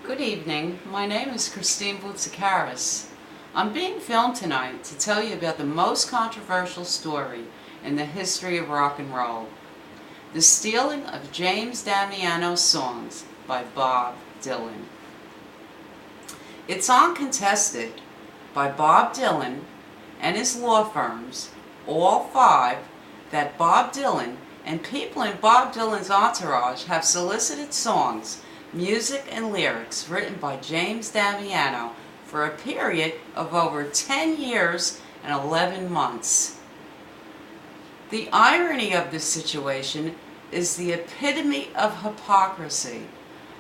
Good evening. My name is Christine Boutsikaris. I'm being filmed tonight to tell you about the most controversial story in the history of rock and roll. The stealing of James Damiano's songs by Bob Dylan. It's uncontested by Bob Dylan and his law firms, all five, that Bob Dylan and people in Bob Dylan's entourage have solicited songs, music and lyrics written by James Damiano for a period of over 10 years and 11 months. The irony of this situation is the epitome of hypocrisy,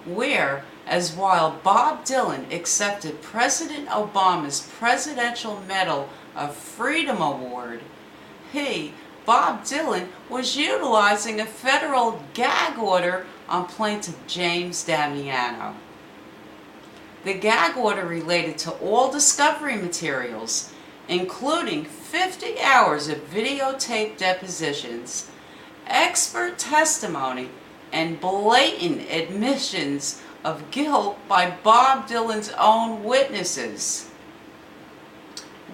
whereas while Bob Dylan accepted President Obama's Presidential Medal of Freedom Award, Bob Dylan, was utilizing a federal gag order on plaintiff James Damiano. The gag order related to all discovery materials, including 50 hours of videotaped depositions, expert testimony, and blatant admissions of guilt by Bob Dylan's own witnesses.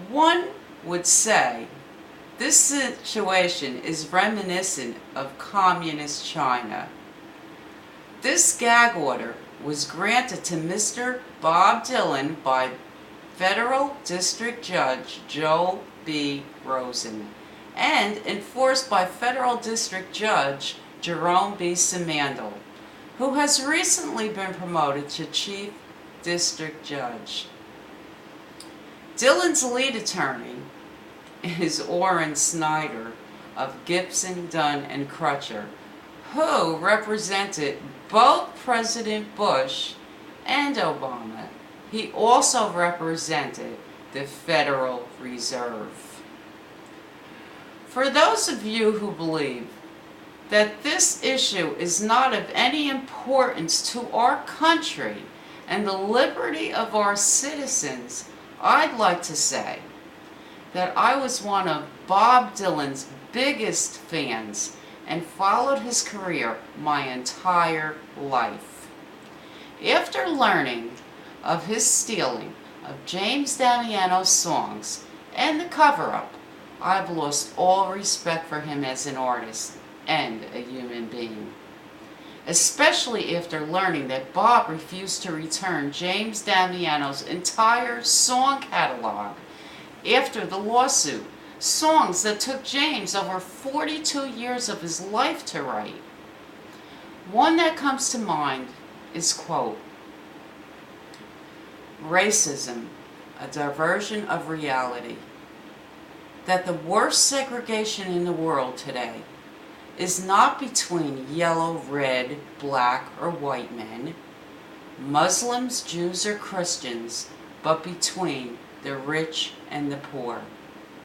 One would say this situation is reminiscent of communist China. This gag order was granted to Mr. Bob Dylan by Federal District Judge Joel B. Rosen and enforced by Federal District Judge Jerome B. Simandl, who has recently been promoted to Chief District Judge. Dylan's lead attorney is Orrin Snyder of Gibson, Dunn and Crutcher, who represented both President Bush and Obama. He also represented the Federal Reserve. For those of you who believe that this issue is not of any importance to our country and the liberty of our citizens, I'd like to say that I was one of Bob Dylan's biggest fans and followed his career my entire life. After learning of his stealing of James Damiano's songs and the cover-up, I've lost all respect for him as an artist and a human being. Especially after learning that Bob refused to return James Damiano's entire song catalog after the lawsuit, songs that took James over 42 years of his life to write. One that comes to mind is, quote, "Racism, a diversion of reality. That the worst segregation in the world today is not between yellow, red, black, or white men, Muslims, Jews, or Christians, but between the rich and the poor."